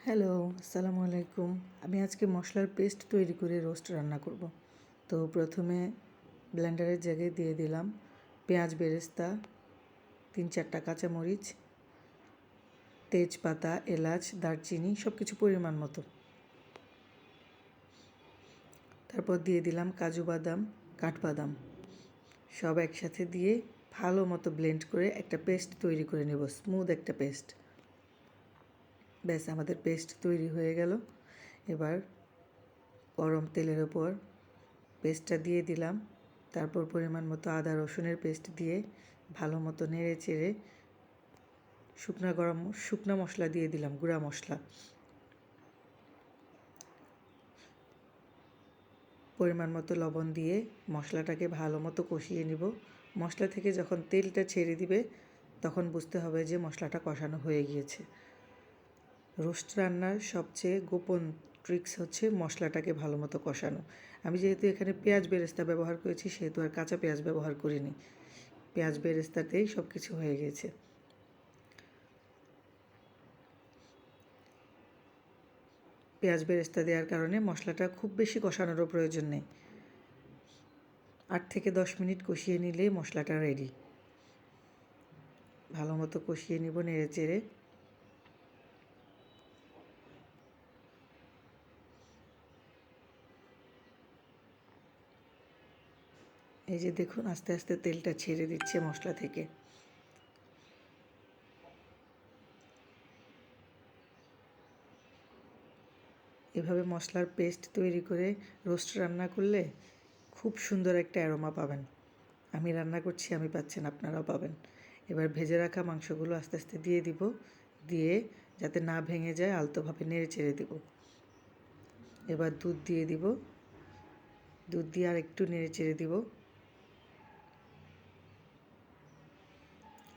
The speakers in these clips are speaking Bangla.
হ্যালো, আসসালামু আলাইকুম। আমি আজকে মশলার পেস্ট তৈরি করে রোস্ট রান্না করব। তো প্রথমে ব্লেন্ডারের জায়গায় দিয়ে দিলাম পেঁয়াজ বেরেস্তা, 3-4টা কাঁচামরিচ, তেজপাতা, এলাচ, দারচিনি সব কিছু পরিমাণ মতো। তারপর দিয়ে দিলাম কাজু বাদাম, কাঠবাদাম সব একসাথে দিয়ে ভালো মতো ব্লেন্ড করে একটা পেস্ট তৈরি করে নেব, স্মুথ একটা পেস্ট। ব্যাস আমাদের পেস্ট তৈরি হয়ে গেল। এবার গরম তেলের ওপর পেস্টটা দিয়ে দিলাম। তারপর পরিমাণ মতো আদা রসুনের পেস্ট দিয়ে ভালো মতো নেড়ে চেড়ে শুকনা মশলা দিয়ে দিলাম, গুঁড়া মশলা। পরিমাণ মতো লবণ দিয়ে মশলাটাকে ভালো মতো কষিয়ে নিব। মশলা থেকে যখন তেলটা ছেড়ে দিবে তখন বুঝতে হবে যে মশলাটা কষানো হয়ে গিয়েছে। রোস্ট রান্নার সবচেয়ে গোপন ট্রিক্স হচ্ছে মশলাটাকে ভালো মতো কষানো। আমি যেহেতু এখানে পেঁয়াজ বেরেস্তা ব্যবহার করেছি সেহেতু আর কাঁচা পেঁয়াজ ব্যবহার করিনি, পেঁয়াজ বেরেস্তাতেই সব কিছু হয়ে গেছে। পেঁয়াজ বেরেস্তা দেওয়ার কারণে মশলাটা খুব বেশি কষানোরও প্রয়োজন নেই। 8 থেকে 10 মিনিট কষিয়ে নিলেই মশলাটা রেডি। ভালো মতো কষিয়ে নিব নেড়ে চেড়ে। এই যে দেখুন আস্তে আস্তে তেলটা ছেড়ে দিচ্ছে মশলা থেকে। এভাবে মশলার পেস্ট তৈরি করে রোস্ট রান্না করলে খুব সুন্দর একটা অ্যারোমা পাবেন। আমি রান্না করছি, আমি পাচ্ছেন, আপনারাও পাবেন। এবার ভেজে রাখা মাংসগুলো আস্তে আস্তে দিয়ে দিব, দিয়ে যাতে না ভেঙে যায় আলতোভাবে নেড়ে চেড়ে দেব। এবার দুধ দিয়ে দিব, দুধ দিয়ে আর একটু নেড়ে চেড়ে দিব।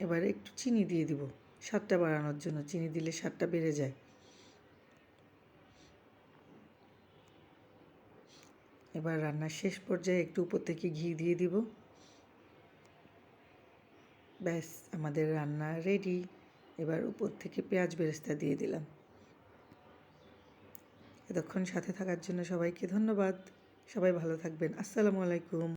এবারে একটু চিনি দিয়ে দিব স্বাদটা বাড়ানোর জন্য, চিনি দিলে স্বাদটা বেড়ে যায়। এবার রান্নার শেষ পর্যায়ে একটু উপর থেকে ঘি দিয়ে দিব। ব্যাস আমাদের রান্না রেডি। এবার উপর থেকে পেঁয়াজ বেরেস্তা দিয়ে দিলাম। এতক্ষণ সাথে থাকার জন্য সবাইকে ধন্যবাদ। সবাই ভালো থাকবেন। আসসালামু আলাইকুম।